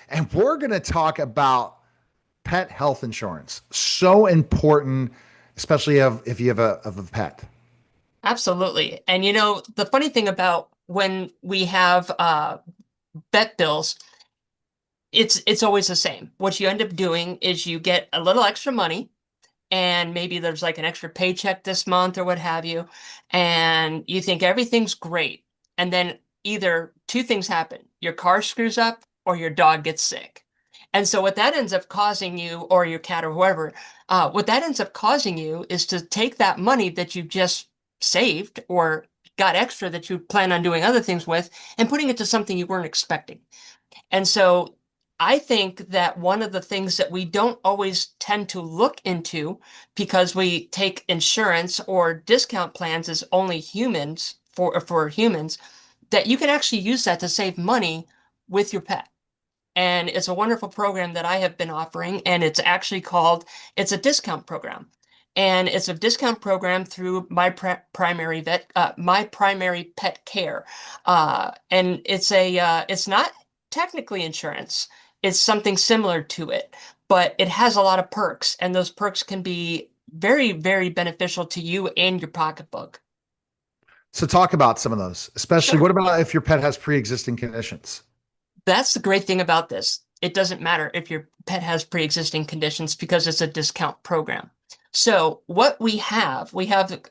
And we're going to talk about pet health insurance. So important, especially if you have a pet. Absolutely. And the funny thing about when we have vet bills, it's always the same. What you end up doing is you get a little extra money, and maybe there's like an extra paycheck this month or what have you, and you think everything's great. And then either two things happen. Your car screws up or your dog gets sick. And so what that ends up causing you, or your cat or whoever, what that ends up causing you is to take that money that you just saved or got extra that you plan on doing other things with and putting it to something you weren't expecting. And so I think that one of the things that we don't always tend to look into, because we take insurance or discount plans as only humans for humans, that you can actually use that to save money with your pet. And it's a wonderful program that I have been offering, and it's a discount program. And it's a discount program through my primary pet care. And it's not technically insurance. It's something similar to it, but it has a lot of perks, and those perks can be very, very beneficial to you and your pocketbook. So talk about some of those, especially Sure. what about if your pet has pre-existing conditions? That's the great thing about this. It doesn't matter if your pet has pre-existing conditions because it's a discount program. So what we have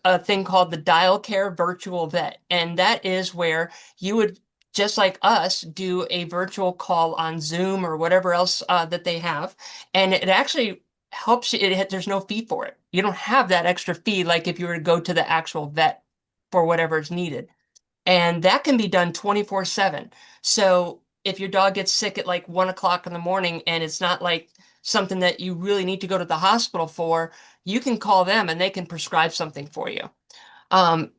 a thing called the Dial Care Virtual Vet, and that is where you would, just like us, do a virtual call on Zoom or whatever else that they have, and it actually helps you. There's no fee for it. You don't have that extra fee like if you were to go to the actual vet for whatever is needed. And that can be done 24/7. So if your dog gets sick at like 1 o'clock in the morning and it's not like something that you really need to go to the hospital for, you can call them and they can prescribe something for you.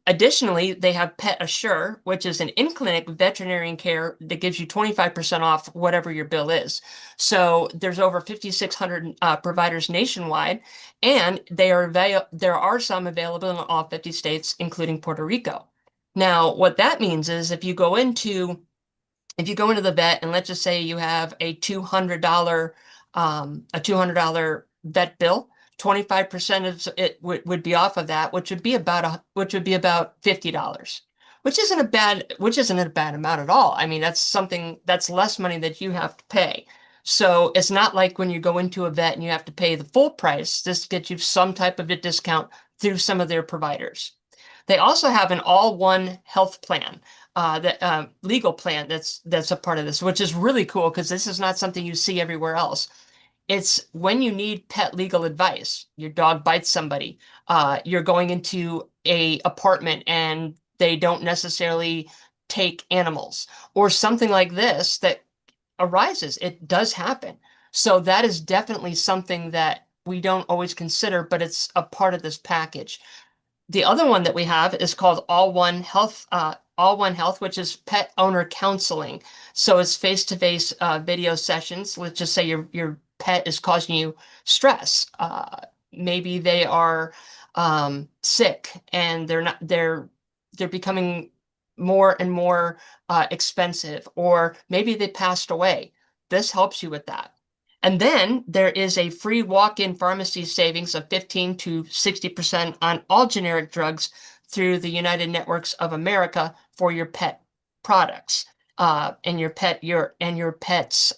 Additionally, they have Pet Assure, which is an in-clinic veterinarian care that gives you 25% off whatever your bill is. So there's over 5,600 providers nationwide, and there are some available in all 50 states, including Puerto Rico. Now, what that means is if you go into the vet and let's just say you have a $200 vet bill, 25% of it would be off of that, which would be about $50, which isn't a bad amount at all. I mean, that's less money that you have to pay. So it's not like when you go into a vet and you have to pay the full price. This gets you some type of a discount through some of their providers. They also have an all-one health plan, that legal plan that's a part of this, which is really cool because this is not something you see everywhere else. It's when you need pet legal advice. Your dog bites somebody. You're going into a apartment and they don't necessarily take animals, or something like this that arises. It does happen. So that is definitely something that we don't always consider, but it's a part of this package. The other one that we have is called All One Health, which is pet owner counseling. So it's face-to-face video sessions. Let's just say your pet is causing you stress. Maybe they are sick and they're becoming more and more expensive, or maybe they passed away. This helps you with that. And then there is a free walk-in pharmacy savings of 15 to 60% on all generic drugs through the United Networks of America for your pet products, and your pet's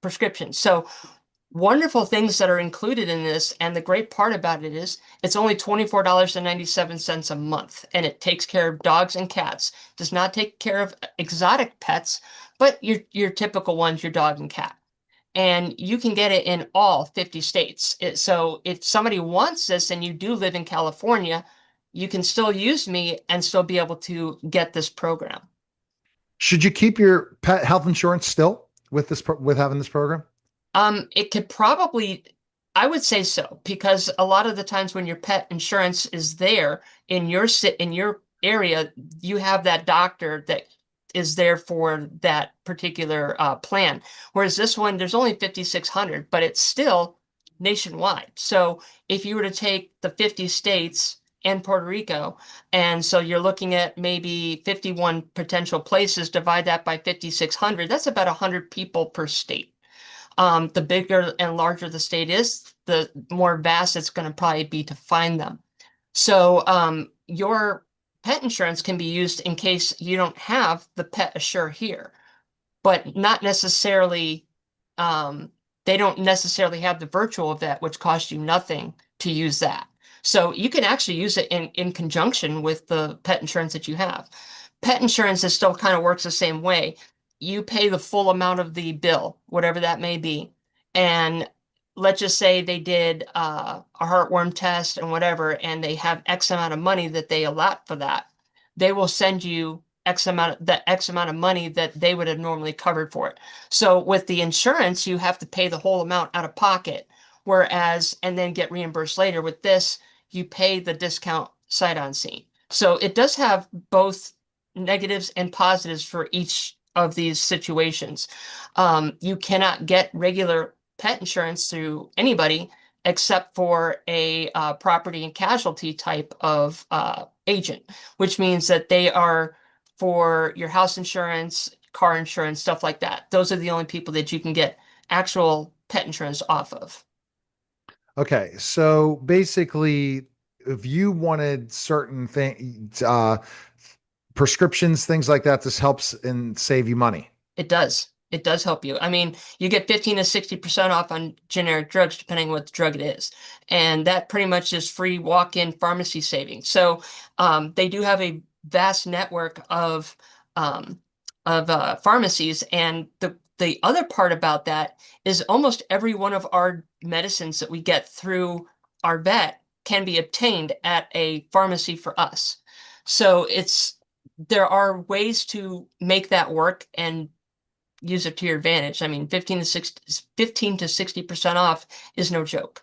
prescription. So wonderful things that are included in this. And the great part about it is it's only $24.97 a month, and it takes care of dogs and cats. Does not take care of exotic pets, but your typical ones, your dog and cat, and you can get it in all 50 states. So if somebody wants this and you do live in California, you can still use me and still be able to get this program. Should you keep your pet health insurance still with with having this program? It could probably, I would say so, because a lot of the times when your pet insurance is there in your area, you have that doctor that is there for that particular plan. Whereas this one, there's only 5,600, but it's still nationwide. So if you were to take the 50 states and Puerto Rico. And so you're looking at maybe 51 potential places, divide that by 5,600. That's about 100 people per state. The bigger and larger the state is, the more vast it's going to probably be to find them. So your pet insurance can be used in case you don't have the pet assure here, but not necessarily, um, they don't necessarily have the virtual vet, which costs you nothing to use that. So you can actually use it in conjunction with the pet insurance that you have. Pet insurance is still kind of works the same way. You pay the full amount of the bill, whatever that may be. And let's just say they did a heartworm test and whatever, and they have X amount of money that they allot for that. They will send you X amount of money that they would have normally covered for it. So with the insurance, you have to pay the whole amount out of pocket, whereas and then get reimbursed later. With this, you pay the discount sight unseen. So it does have both negatives and positives for each of these situations. You cannot get regular pet insurance through anybody except for a property and casualty type of agent, which means that they are for your house insurance, car insurance, stuff like that. Those are the only people that you can get actual pet insurance off of. Okay, so basically, if you wanted certain things, prescriptions, things like that, this helps and save you money. It does. It does help you. I mean, you get 15 to 60% off on generic drugs, depending on what the drug it is. And that pretty much is free walk-in pharmacy savings. So they do have a vast network um, of pharmacies. And the other part about that is almost every one of our medicines that we get through our vet can be obtained at a pharmacy for us. So there are ways to make that work and use it to your advantage. I mean, 15 to 60% off is no joke.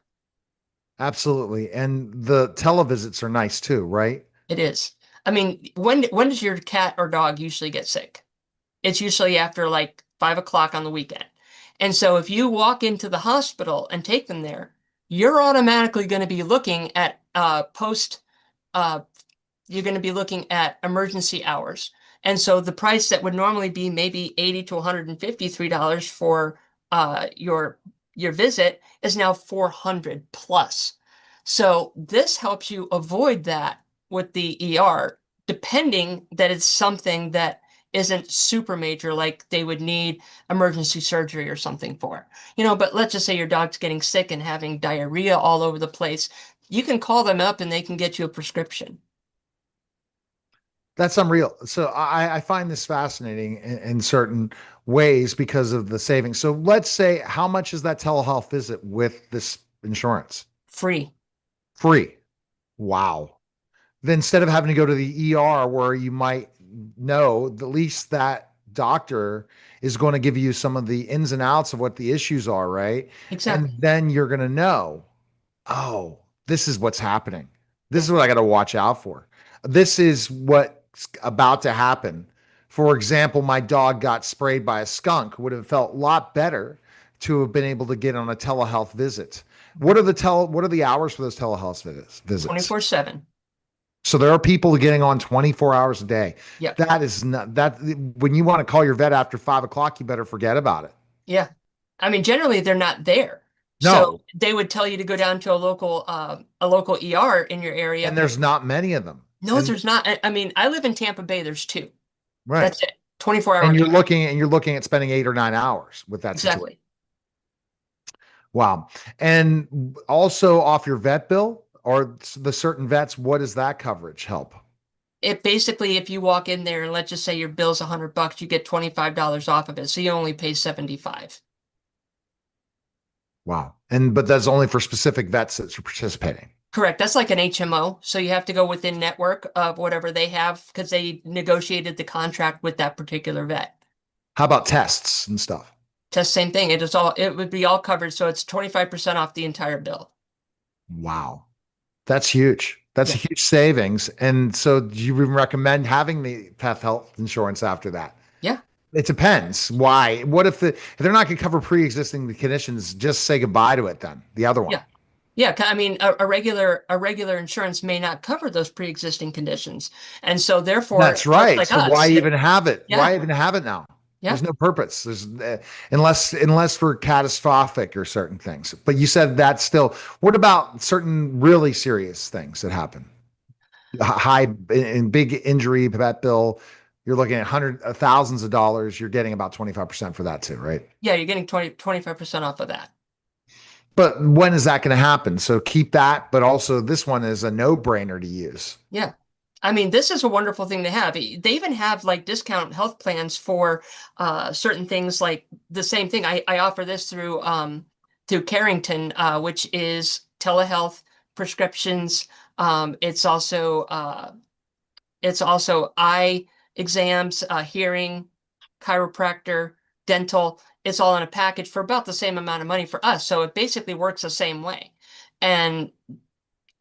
Absolutely. And the televisits are nice too, right? It is. I mean, when does your cat or dog usually get sick? It's usually after like 5 o'clock on the weekend. And so if you walk into the hospital and take them there, you're automatically going to be looking at post uh, you're going to be looking at emergency hours. And so the price that would normally be maybe $80 to $153 for your visit is now 400 plus. So this helps you avoid that with the ER, depending that it's something that isn't super major, like they would need emergency surgery or something for. But let's just say your dog's getting sick and having diarrhea all over the place. You can call them up and they can get you a prescription. That's unreal. So I find this fascinating in certain ways because of the savings. So let's say, how much is that telehealth visit with this insurance? Free. Free. Wow. Then instead of having to go to the ER where you might know, at least that doctor is going to give you some of the ins and outs of what the issues are, right? And Exactly. then you're going to know, oh, this is what's happening. This Yeah. is what I got to watch out for. This is what's about to happen. For example, my dog got sprayed by a skunk. Would have felt a lot better to have been able to get on a telehealth visit. What are the hours for those telehealth visits? 24/7. So there are people getting on 24 hours a day. Yep. That is not that when you want to call your vet after 5 o'clock, you better forget about it. Yeah. I mean, generally they're not there. So No, they would tell you to go down to a local ER in your and area. there's not many of them. No, And there's not. I mean, I live in Tampa Bay. There's two. right. That's it. 24-hour And care. you're looking at spending 8 or 9 hours with that situation. Exactly. Wow. And also off your vet bill or the certain vets, what does that coverage help? It basically, if you walk in there and let's just say your bill's $100, you get $25 off of it. So you only pay 75. Wow. And but that's only for specific vets that are participating. Correct. That's like an HMO. So you have to go within network of whatever they have because they negotiated the contract with that particular vet. How about tests and stuff? Just same thing. It would be all covered. So it's 25% off the entire bill. Wow. That's huge. That's a Yeah. huge savings. And so do you even recommend having the pet health insurance after that? Yeah. It depends. Why? What if they're not going to cover pre-existing conditions, just say goodbye to it then, the other one. Yeah. Yeah, I mean, a regular insurance may not cover those pre-existing conditions, and so therefore, That's much right. like So why us, even have it? yeah, Why even have it now? yeah, There's no purpose. There's unless for catastrophic or certain things. But you said that's still. What about certain really serious things that happen? High in big injury pet bill. You're looking at hundred thousands of dollars. You're getting about 25% for that too, right? yeah, you're getting 25% off of that. But when is that going to happen? So keep that, but also this one is a no-brainer to use. Yeah. I mean, this is a wonderful thing to have. They even have like discount health plans for certain things like the same thing. I offer this through Carrington, which is telehealth prescriptions. It's also eye exams, hearing, chiropractor, dental. It's all in a package for about the same amount of money for us. So it basically works the same way. And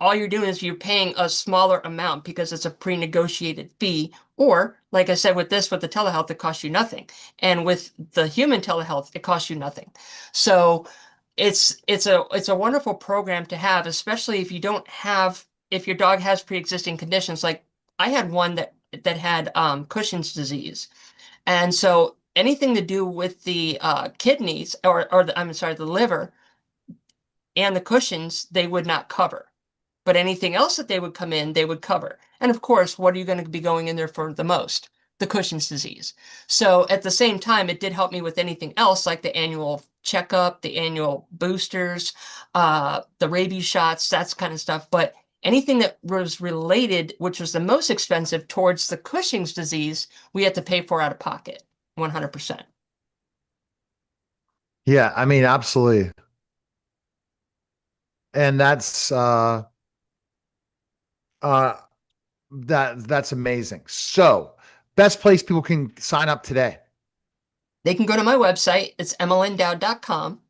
all you're doing is you're paying a smaller amount because it's a pre-negotiated fee. Or, like I said, with the telehealth, it costs you nothing. And with the human telehealth, it costs you nothing. So it's a wonderful program to have, especially if you don't have if your dog has pre-existing conditions. Like I had one that had Cushing's disease. And so anything to do with the kidneys I'm sorry, the liver and the cushions, they would not cover. But anything else that they would come in, they would cover. And of course, what are you going to be going in there for the most? The Cushing's disease. So at the same time, it did help me with anything else like the annual checkup, the annual boosters, the rabies shots, that's kind of stuff. But anything that was related, which was the most expensive towards the Cushing's disease, we had to pay for out of pocket, 100%. Yeah, I mean, absolutely. And uh that's amazing. So, best place people can sign up today. They can go to my website. It's emmylindowd.com.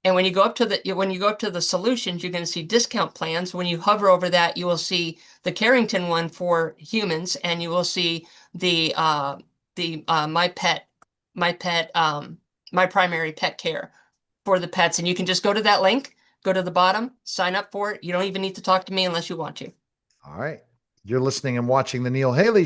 And when you go up to the solutions, you're going to see discount plans. When you hover over that, you will see the Carrington one for humans, and you will see the my pet my primary pet care for the pets. And you can just go to that link, go to the bottom, sign up for it. You don't even need to talk to me unless you want to. All right. You're listening and watching the Neil Haley